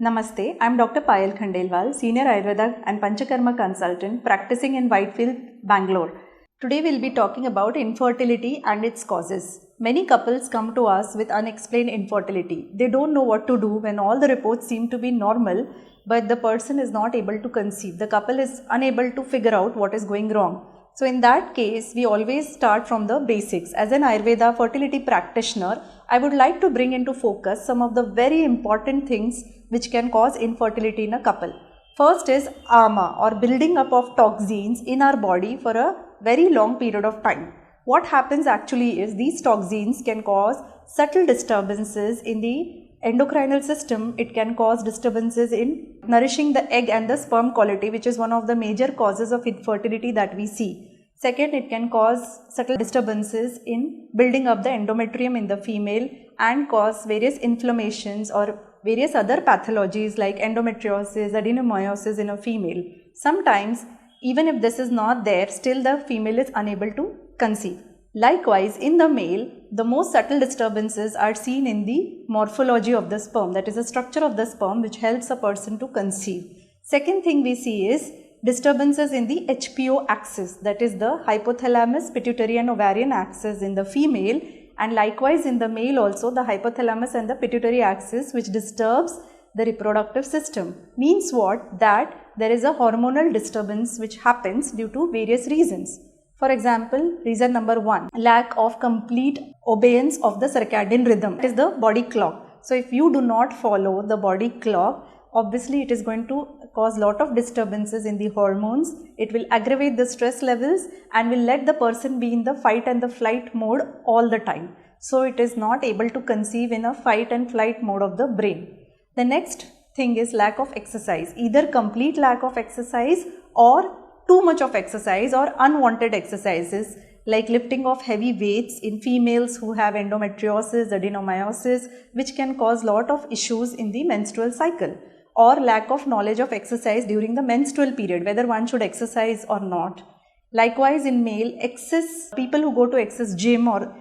Namaste, I am Dr. Payal Khandelwal, Senior Ayurveda and Panchakarma Consultant practicing in Whitefield, Bangalore. Today we will be talking about infertility and its causes. Many couples come to us with unexplained infertility. They don't know what to do when all the reports seem to be normal, but the person is not able to conceive. The couple is unable to figure out what is going wrong. So in that case, we always start from the basics. As an Ayurveda fertility practitioner, I would like to bring into focus some of the very important things which can cause infertility in a couple. First is ama, or building up of toxins in our body for a very long period of time. What happens actually is these toxins can cause subtle disturbances in the endocrinal system. It can cause disturbances in nourishing the egg and the sperm quality, which is one of the major causes of infertility that we see. Second, it can cause subtle disturbances in building up the endometrium in the female and cause various inflammations or various other pathologies like endometriosis, adenomyosis in a female. Sometimes, even if this is not there, still the female is unable to conceive. Likewise, in the male, the most subtle disturbances are seen in the morphology of the sperm, that is the structure of the sperm which helps a person to conceive. Second thing we see is disturbances in the HPO axis, that is the hypothalamus-pituitary-ovarian axis in the female, and likewise in the male also the hypothalamus and the pituitary axis, which disturbs the reproductive system. Means what? That there is a hormonal disturbance which happens due to various reasons. For example, reason number 1, lack of complete obedience of the circadian rhythm, that is the body clock. So if you do not follow the body clock, obviously it is going to cause lot of disturbances in the hormones. It will aggravate the stress levels and will let the person be in the fight and the flight mode all the time. So it is not able to conceive in a fight and flight mode of the brain. The next thing is lack of exercise, either complete lack of exercise or too much of exercise or unwanted exercises like lifting of heavy weights in females who have endometriosis, adenomyosis, which can cause lot of issues in the menstrual cycle, or lack of knowledge of exercise during the menstrual period, whether one should exercise or not. Likewise in male, people who go to excess gym or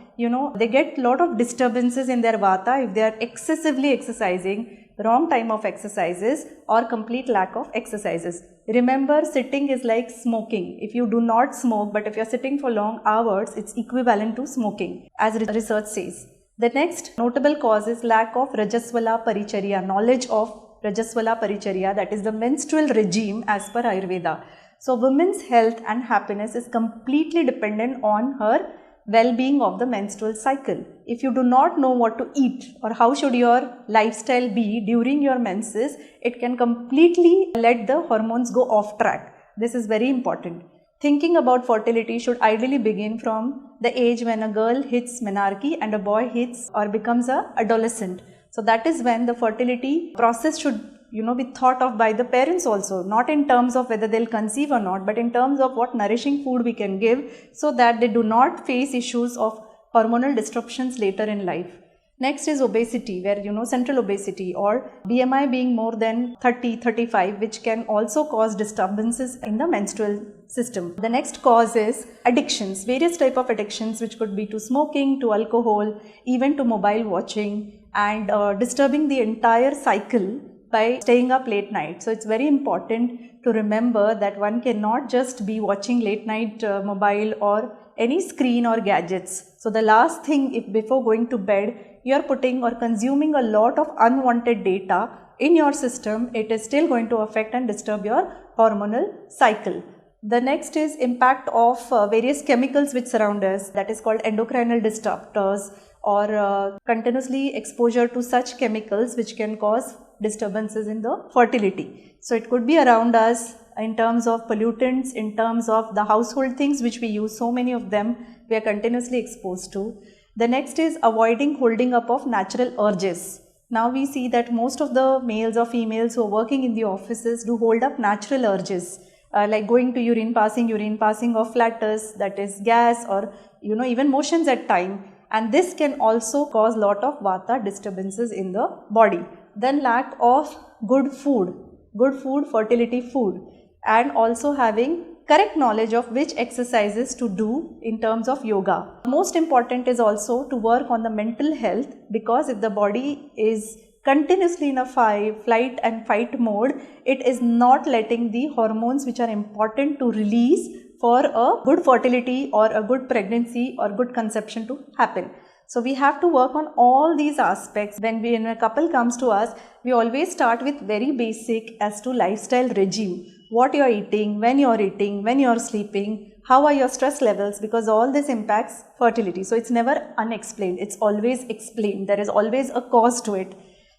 they get lot of disturbances in their Vata if they are excessively exercising, wrong time of exercises or complete lack of exercises. Remember, sitting is like smoking. If you do not smoke, but if you are sitting for long hours, it's equivalent to smoking, as research says. The next notable cause is lack of Rajaswala Paricharya, knowledge of Rajaswala Paricharya, that is the menstrual regime as per Ayurveda. So women's health and happiness is completely dependent on her well-being of the menstrual cycle. If you do not know what to eat or how should your lifestyle be during your menses, it can completely let the hormones go off track. This is very important. Thinking about fertility should ideally begin from the age when a girl hits menarche and a boy hits or becomes an adolescent. So that is when the fertility process should be thought of by the parents also, not in terms of whether they'll conceive or not, but in terms of what nourishing food we can give so that they do not face issues of hormonal disruptions later in life. Next is obesity, where central obesity or BMI being more than 30-35, which can also cause disturbances in the menstrual system. The next cause is addictions, various type of addictions, which could be to smoking, to alcohol, even to mobile watching, and disturbing the entire cycle by staying up late night. So it's very important to remember that one cannot just be watching late night mobile or any screen or gadgets. So the last thing, if before going to bed you are putting or consuming a lot of unwanted data in your system, it is still going to affect and disturb your hormonal cycle. The next is impact of various chemicals which surround us, that is called endocrinal disruptors, or continuously exposure to such chemicals which can cause disturbances in the fertility. So it could be around us in terms of pollutants, in terms of the household things which we use, so many of them we are continuously exposed to. The next is avoiding holding up of natural urges. Now we see that most of the males or females who are working in the offices do hold up natural urges, like going to urine, passing of flatus, that is gas, or even motions at time, and this can also cause lot of Vata disturbances in the body. Then lack of good food, fertility food, and also having correct knowledge of which exercises to do in terms of yoga. Most important is also to work on the mental health, because if the body is continuously in a flight and fight mode, it is not letting the hormones which are important to release for a good fertility or a good pregnancy or good conception to happen. So we have to work on all these aspects. When a couple comes to us, we always start with very basic as to lifestyle regime. What you are eating, when you are sleeping, how are your stress levels, because all this impacts fertility. So it's never unexplained, it's always explained. There is always a cause to it.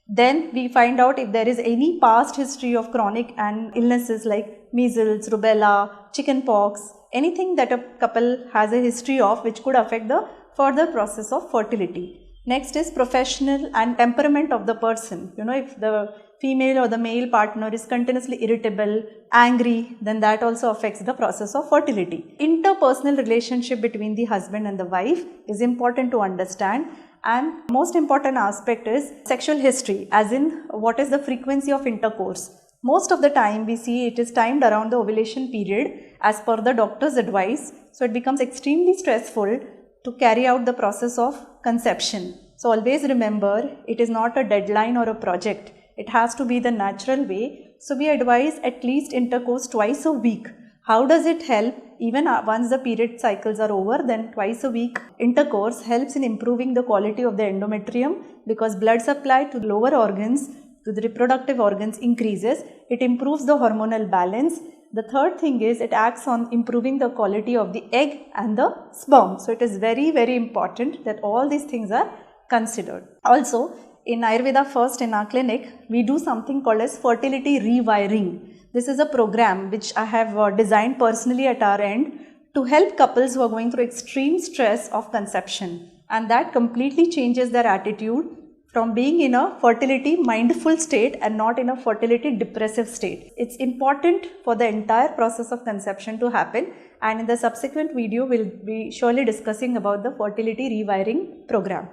Then we find out if there is any past history of chronic and illnesses like measles, rubella, chicken pox, anything that a couple has a history of which could affect the further process of fertility. Next is professional and temperament of the person. If the female or the male partner is continuously irritable, angry, then that also affects the process of fertility. Interpersonal relationship between the husband and the wife is important to understand. And most important aspect is sexual history, as in what is the frequency of intercourse. Most of the time we see it is timed around the ovulation period as per the doctor's advice. So it becomes extremely stressful to carry out the process of conception. So always remember, it is not a deadline or a project. It has to be the natural way. So we advise at least intercourse twice a week. How does it help? Even once the period cycles are over, then twice a week intercourse helps in improving the quality of the endometrium, because blood supply to lower organs, to the reproductive organs increases. It improves the hormonal balance. The third thing is it acts on improving the quality of the egg and the sperm. So it is very, very important that all these things are considered. Also, in Ayurveda First in our clinic, we do something called as fertility rewiring. This is a program which I have designed personally at our end to help couples who are going through extreme stress of conception, and that completely changes their attitude from being in a fertility mindful state and not in a fertility depressive state. It's important for the entire process of conception to happen, and in the subsequent video we'll be surely discussing about the fertility rewiring program.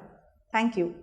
Thank you.